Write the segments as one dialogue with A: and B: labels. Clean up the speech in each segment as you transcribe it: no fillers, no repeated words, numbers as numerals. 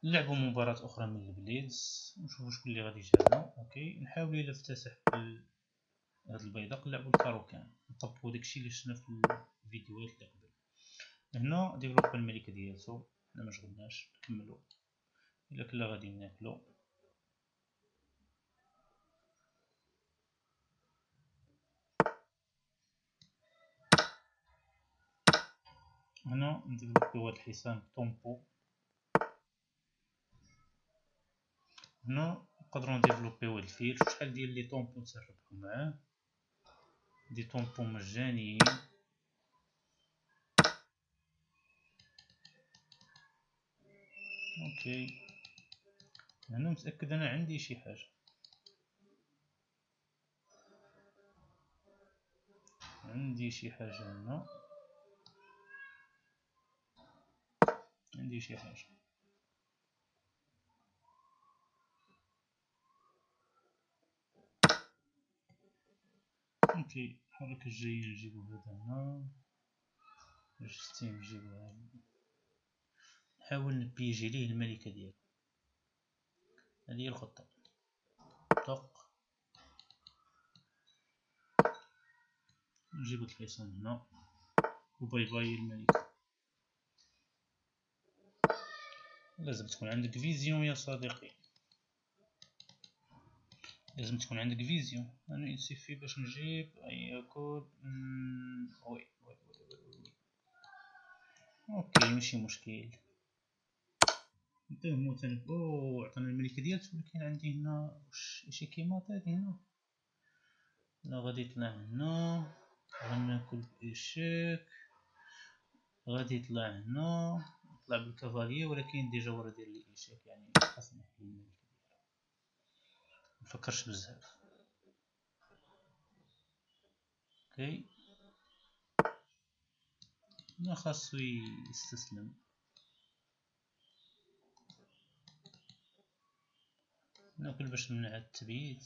A: نلعبوا مباراة أخرى من البليدز ونشوفوا شكون اللي غادي يجينا. أوكي، نحاول إلا افتتح هاد البيضاق نلعبو الكاروكان، نطبقو داكشي اللي شفنا في الفيديوهات اللي قبل. هنا ديفلوبا الملكة ديالتو، حنا مشغلناش نكملو، إلا كنا غادي ناكلو. هنا نديفلوبيو هاد الحصان طومبو. هنا نقدرو نديفلوبيو هاد الفيل. شوف شحال ديال لي طومبو نتربحو معاه، دي طومبو مجانيين. اوكي، هنا متأكد انا عندي شي حاجة، عندي شي حاجة هنا، عندي شي حاجة. اوكي، الحركة الجاية نجيبو هذا هنا، جستين نجيبو هذا، نحاول نبيجي ليه الملكة ديالو. هذه هي الخطة. طق، نجيبو الحصان هنا وباي باي الملكة. لازم تكون عندك فيزيون يا صديقي، لازم تكون عندك فيزيون. انا يسيفي باش نجيب اي كود. وي وي وي وي. اوكي ماشي مشكل، نعطيه مثلا. عطانا الملكة ديالته، ولكن عندي هنا شي كيماط هادي هنا. لا غادي يطلع هنا، غناكل بإيشيك، غادي يطلع هنا، يطلع بالكافاليي، ولكن ديجا ورا داير لي إيشيك، يعني خاصني نحل الملكة ديالو. مفكرش بزاف. اوكي، هنا خاصو يستسلم. ناكل باش نمنع التبييت.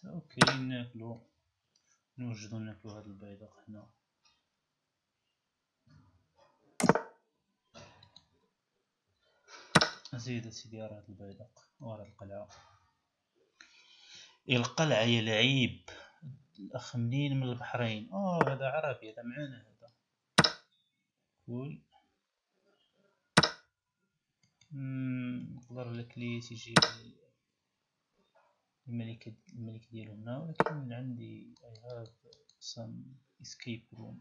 A: اوكي ناكلو، نوجدو ناكلو هاد البيضاق هنا. زيد اسيدي راه هاد البيضاق ورا القلعة. القلعة يا لعيب. الأخ منين من البحرين. هذا عربي، هذا معانا هذا. كول. نقدر لك لي تيجي الملك ديالو هنا، ولكن عندي I have some escape room.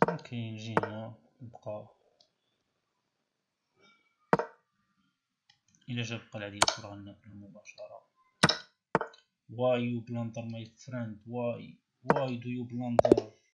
A: اوكي نجي هنا نبقى. إلا جاب القلعة ديالو راه غناكلو مباشرة. Why you blunder my friend? Why do you blunder